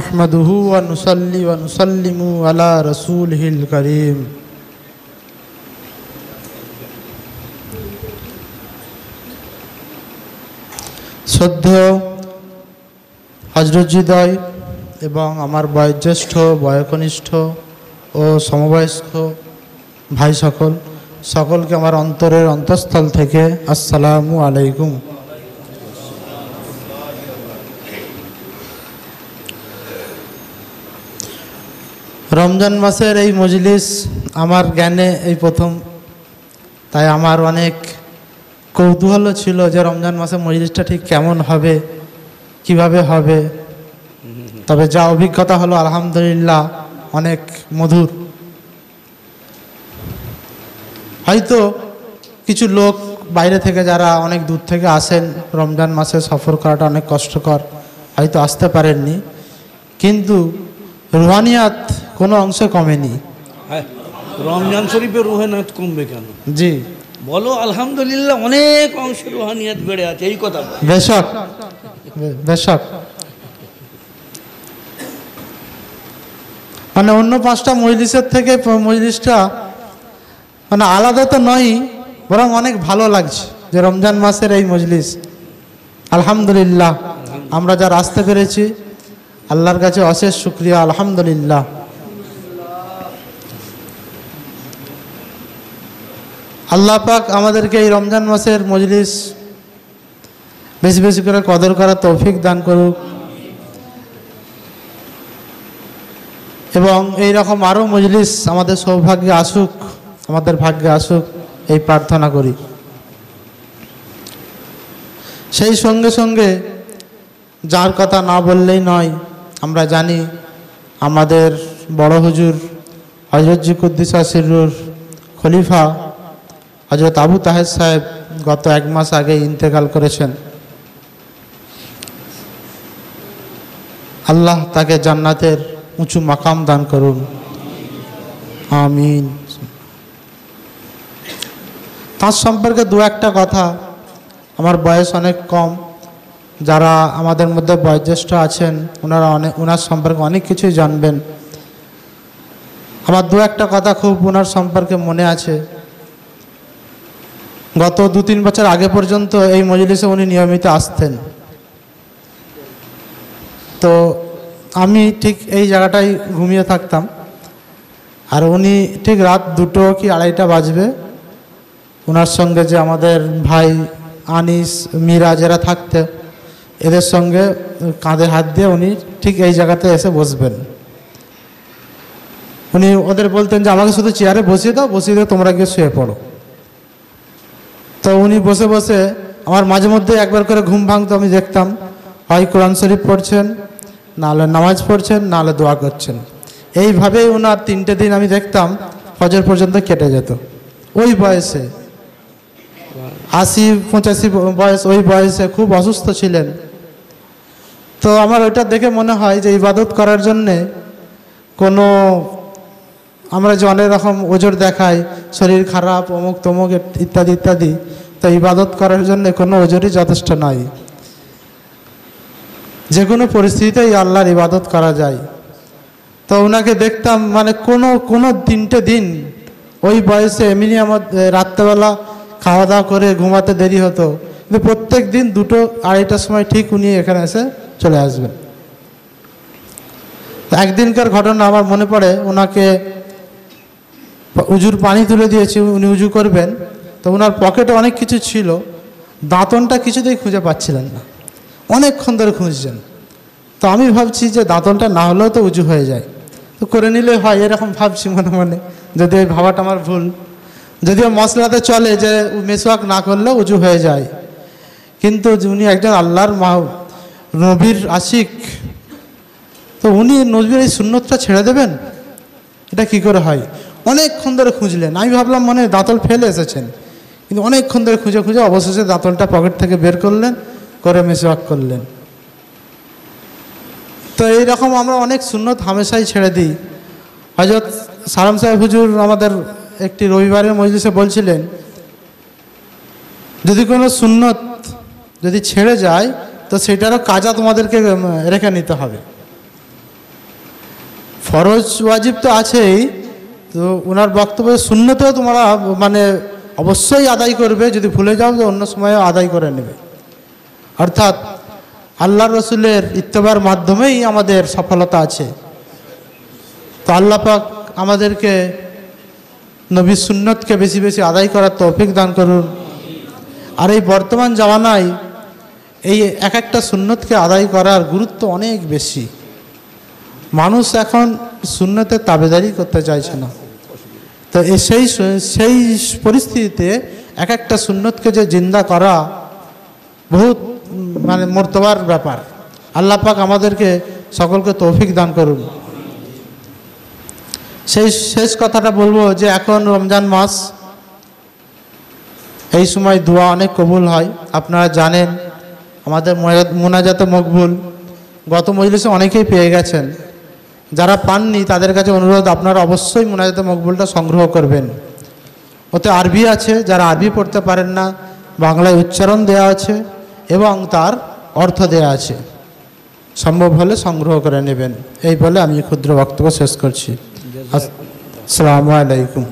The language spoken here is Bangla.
আহমাদুহু ওয়া নুসাল্লি ওয়া নুসাল্লিমু আলা রাসূলিহিল কারীম। শ্রদ্ধেয় হযরতজিদয় এবং আমার বয়োজ্যেষ্ঠ বয়োকনিষ্ঠ ও সমবয়স্ক ভাই সকলকে আমার অন্তরের অন্তঃস্থল থেকে আসসালামু আলাইকুম। রমজান মাসের এই মজলিস আমার জ্ঞানে এই প্রথম, তাই আমার অনেক কৌতূহল ছিল যে রমজান মাসের মজলিসটা ঠিক কেমন হবে, কিভাবে হবে। তবে যা অভিজ্ঞতা হলো আলহামদুলিল্লাহ অনেক মধুর। হয়তো কিছু লোক বাইরে থেকে যারা অনেক দূর থেকে আসেন, রমজান মাসে সফর করাটা অনেক কষ্টকর, হয়তো আসতে পারেননি, কিন্তু রুহানিয়াত কোনো অংশে কমেনি। রমজান শরীফের রুহানিয়াত কমবে কেন? জি বলো, আলহামদুলিল্লাহ অনেক অংশে রুহানিয়াত বেড়ে আছে, এই কথা বেশক বেশক। মানে অন্য পাঁচটা মজলিসের থেকে মজলিসটা মানে আলাদা তো নয়, বরং অনেক ভালো লাগছে যে রমজান মাসের এই মজলিস। আলহামদুলিল্লাহ আমরা যারা আসতে পেরেছি আল্লাহর কাছে অশেষ শুকরিয়া, আলহামদুলিল্লাহ। আল্লাহ পাক আমাদেরকে এই রমজান মাসের মজলিস বেশি বেশি করে কদর করার তৌফিক দান করুক এবং এই রকম আরও মজলিস আমাদের সৌভাগ্যে আসুক, আমাদের ভাগ্যে আসুক, এই প্রার্থনা করি। সেই সঙ্গে সঙ্গে যার কথা না বললেই নয়, আমরা জানি আমাদের বড় হুজুর হযরত জি কুদ্দিসা সিররুর খলিফা হযরত আবু তাহের সাহেব গত 1 মাস আগে ইন্তেকাল করেছেন। আল্লাহ তাকে জান্নাতের উঁচু মাকাম দান করুন, আমিন। তার সম্পর্কে দু একটা কথা, আমার বয়স অনেক কম, যারা আমাদের মধ্যে বয়োজ্যেষ্ঠ আছেন ওনার সম্পর্কে অনেক কিছুই জানবেন। আমার দু একটা কথা খুব ওনার সম্পর্কে মনে আছে। গত 2-3 বছর আগে পর্যন্ত এই মজলিসে উনি নিয়মিত আসতেন। তো আমি ঠিক এই জায়গাটায় ঘুমিয়ে থাকতাম, আর উনি ঠিক রাত 2টো কি 2:30টা বাজবে, ওনার সঙ্গে যে আমাদের ভাই আনিস মিরাজ এরা থাকতে, এদের সঙ্গে কাঁধে হাত দিয়ে উনি ঠিক এই জায়গাতে এসে বসবেন। উনি ওদের বলতেন যে আমাকে শুধু চেয়ারে বসিয়ে দাও, তোমরা গিয়ে শুয়ে পড়ো। তো উনি বসে বসে আমার মাঝে মধ্যে একবার করে ঘুম ভাঙতো, আমি দেখতাম হয় কোরআন শরীফ পড়ছেন, নাহলে নামাজ পড়ছেন, নাহলে দোয়া করছেন। এইভাবেই ওনার 3টে দিন আমি দেখতাম ফজর পর্যন্ত কেটে যেত। ওই বয়সে 80-85 বয়স, ওই বয়সে খুব অসুস্থ ছিলেন। তো আমার ওইটা দেখে মনে হয় যে ইবাদত করার জন্যে কোনো, আমরা যে অনেক রকম ওজোর দেখাই, শরীর খারাপ, অমুক তমুক ইত্যাদি ইত্যাদি, তো ইবাদত করার জন্য কোনো ওজোরই যথেষ্ট নয়। যে কোনো পরিস্থিতিতেই আল্লাহর ইবাদত করা যায়। তো ওনাকে দেখতাম মানে কোনো 3টে দিন ওই বয়সে এমনি আমার রাত্রেবেলা খাওয়া দাওয়া করে ঘুমাতে দেরি হতো, কিন্তু প্রত্যেক দিন 2টো-2:30টার সময় ঠিক উনি এখানে এসে চলে আসবেন। একদিনকার ঘটনা আমার মনে পড়ে, ওনাকে উজুর পানি তুলে দিয়েছি, উনি উজু করবেন, তো ওনার পকেটে অনেক কিছু ছিল, দাঁতনটা কিছুতেই খুঁজে পাচ্ছিলেন না, অনেকক্ষণ ধরে খুঁজছেন। তো আমি ভাবছি যে দাঁতনটা না হলেও তো উজু হয়ে যায়, তো করে নিলে হয়, এরকম ভাবছি মনে মনে, যদি ওই ভাবাটা আমার ভুল। যদিও মশলাতে চলে যে মেসওয়াক না করলেও উজু হয়ে যায়, কিন্তু উনি একজন আল্লাহর নবীর আশিক, তো উনি নবীর এই সুন্নতটা ছেড়ে দেবেন, এটা কি করে হয়? অনেকক্ষণ ধরে খুঁজলেন। আমি ভাবলাম মনে দাঁতল ফেলে এসেছেন, কিন্তু অনেকক্ষণ ধরে খুঁজে খুঁজে অবশেষে দাঁতলটা পকেট থেকে বের করলেন, করে মেসওয়াক করলেন। তো এইরকম আমরা অনেক সুন্নত হামেশাই ছেড়ে দিই। হযরত সালাম সাহেব হুজুর আমাদের একটি রবিবারের মজলিসে বলছিলেন, যদি কোনো সুন্নত যদি ছেড়ে যায় তো সেটারও কাজা তোমাদেরকে রেখে নিতে হবে। ফরজ ওয়াজিব তো আছেই, তো ওনার বক্তব্য সুন্নতেও তোমরা মানে অবশ্যই আদায় করবে, যদি ভুলে যাও যে অন্য সময়েও আদায় করে নেবে। অর্থাৎ আল্লাহ রসুলের ইত্তেবার মাধ্যমেই আমাদের সফলতা আছে। তো আল্লাহ পাক আমাদেরকে নবীর সুন্নতকে বেশি বেশি আদায় করার তৌফিক দান করুন। আর এই বর্তমান জামানায় এই এক একটা সুন্নতকে আদায় করার গুরুত্ব অনেক বেশি। মানুষ এখন সুন্নতের তাবেদারি করতে চাইছে না। তো সেই পরিস্থিতিতে এক একটা সুন্নতকে যে জিন্দা করা বহুত মানে মর্তবার ব্যাপার। আল্লাহ পাক আমাদেরকে সকলকে তৌফিক দান করুন। সেই শেষ কথাটা বলবো যে এখন রমজান মাস, এই সময় দোয়া অনেক কবুল হয়। আপনারা জানেন আমাদের মোনাজাতে মকবুল গত মজলিসে অনেকেই পেয়ে গেছেন। যারা পাননি তাদের কাছে অনুরোধ, আপনারা অবশ্যই মোনাজাতে মকবুলটা সংগ্রহ করবেন। ওতে আরবি আছে, যারা আরবি পড়তে পারেন না বাংলায় উচ্চারণ দেওয়া আছে এবং তার অর্থ দেওয়া আছে, সম্ভব হলে সংগ্রহ করে নেবেন। এই বলে আমি ক্ষুদ্র বক্তব্য শেষ করছি। আসসালামু আলাইকুম।